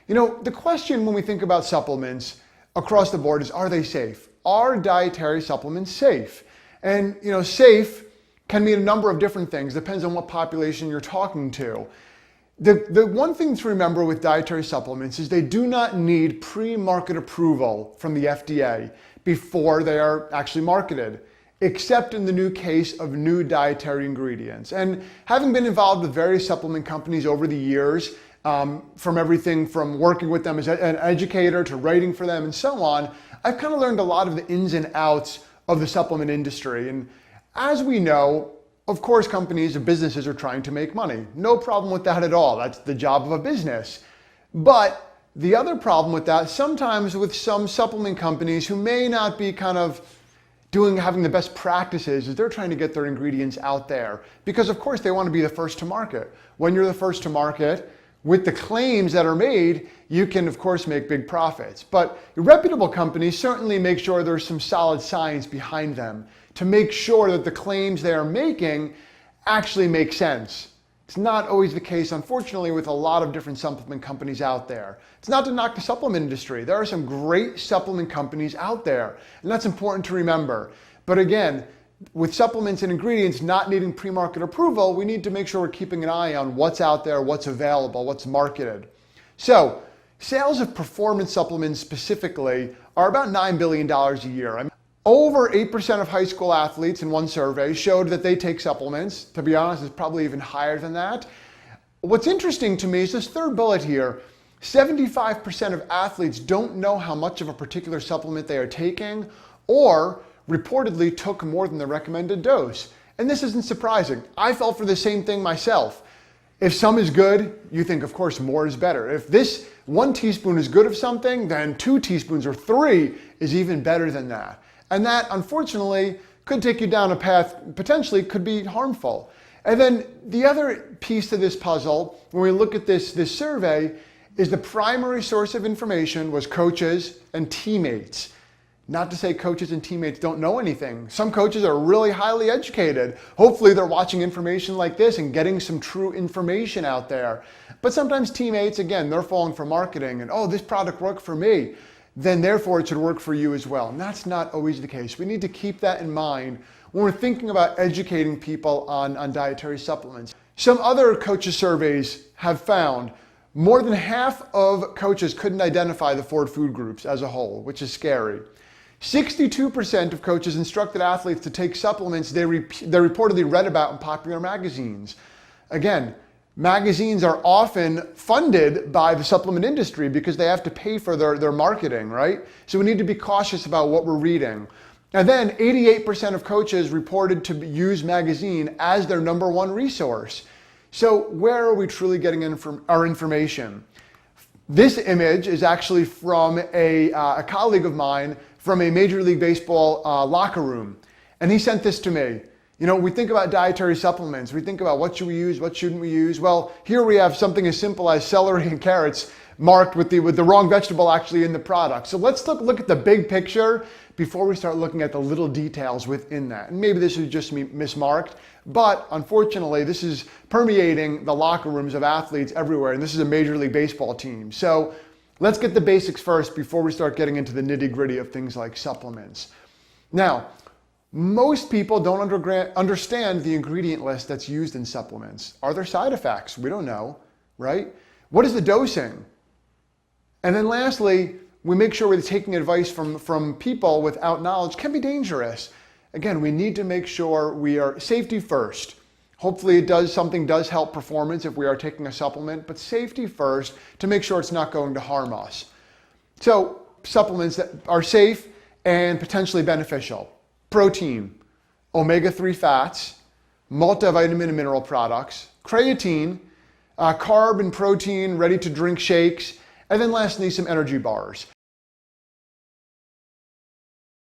The question when we think about supplements across the board is, are they safe? Are dietary supplements safe? And, safe can mean a number of different things. Depends on what population you're talking to. The one thing to remember with dietary supplements is they do not need pre-market approval from the FDA before they are actually marketed, except in the new case of new dietary ingredients. And having been involved with various supplement companies over the years, from everything from working with them as an educator to writing for them and so on, I've kind of learned a lot of the ins and outs of the supplement industry. And as we know, of course, companies and businesses are trying to make money. No problem with that at all. That's the job of a business. But the other problem with that, sometimes with some supplement companies who may not be kind of having the best practices, is they're trying to get their ingredients out there. Because of course they want to be the first to market. When you're the first to market, with the claims that are made, you can of course make big profits. But reputable companies certainly make sure there's some solid science behind them to make sure that the claims they are making actually make sense. It's not always the case, unfortunately, with a lot of different supplement companies out there. It's not to knock the supplement industry. There are some great supplement companies out there, and that's important to remember. But again, with supplements and ingredients not needing pre-market approval, we need to make sure we're keeping an eye on what's out there, what's available, what's marketed. So, sales of performance supplements specifically are about $9 billion a year. Over 8% of high school athletes in one survey showed that they take supplements. To be honest, it's probably even higher than that. What's interesting to me is this third bullet here. 75% of athletes don't know how much of a particular supplement they are taking, or reportedly took more than the recommended dose. And this isn't surprising. I fell for the same thing myself. If some is good, you think, of course, more is better. If this 1 teaspoon is good of something, then 2 teaspoons or 3 is even better than that. And that, unfortunately, could take you down a path, potentially could be harmful. And then the other piece to this puzzle, when we look at this survey, is the primary source of information was coaches and teammates. Not to say coaches and teammates don't know anything. Some coaches are really highly educated. Hopefully they're watching information like this and getting some true information out there. But sometimes teammates, again, they're falling for marketing and, oh, this product worked for me, then therefore it should work for you as well. And that's not always the case. We need to keep that in mind when we're thinking about educating people on dietary supplements. Some other coaches surveys have found more than half of coaches couldn't identify the 4 food groups as a whole, which is scary. 62% of coaches instructed athletes to take supplements they reportedly read about in popular magazines. Again, magazines are often funded by the supplement industry because they have to pay for their marketing, right? So we need to be cautious about what we're reading. And then 88% of coaches reported to use magazine as their number one resource. So where are we truly getting our information? This image is actually from a colleague of mine from a Major League Baseball locker room. And he sent this to me. We think about dietary supplements. We think about what should we use, what shouldn't we use. Well, here we have something as simple as celery and carrots marked with the wrong vegetable actually in the product. So let's look at the big picture before we start looking at the little details within that. And maybe this is just mismarked, but unfortunately this is permeating the locker rooms of athletes everywhere, and this is a Major League Baseball team. So let's get the basics first before we start getting into the nitty-gritty of things like supplements. Now, most people don't understand the ingredient list that's used in supplements. Are there side effects? We don't know, right? What is the dosing? And then lastly, we make sure we're taking advice from people without knowledge can be dangerous. Again, we need to make sure we are safety first. Hopefully something does help performance if we are taking a supplement, but safety first to make sure it's not going to harm us. So supplements that are safe and potentially beneficial. Protein, omega-3 fats, multivitamin and mineral products, creatine, carb and protein, ready-to-drink shakes, and then lastly, some energy bars.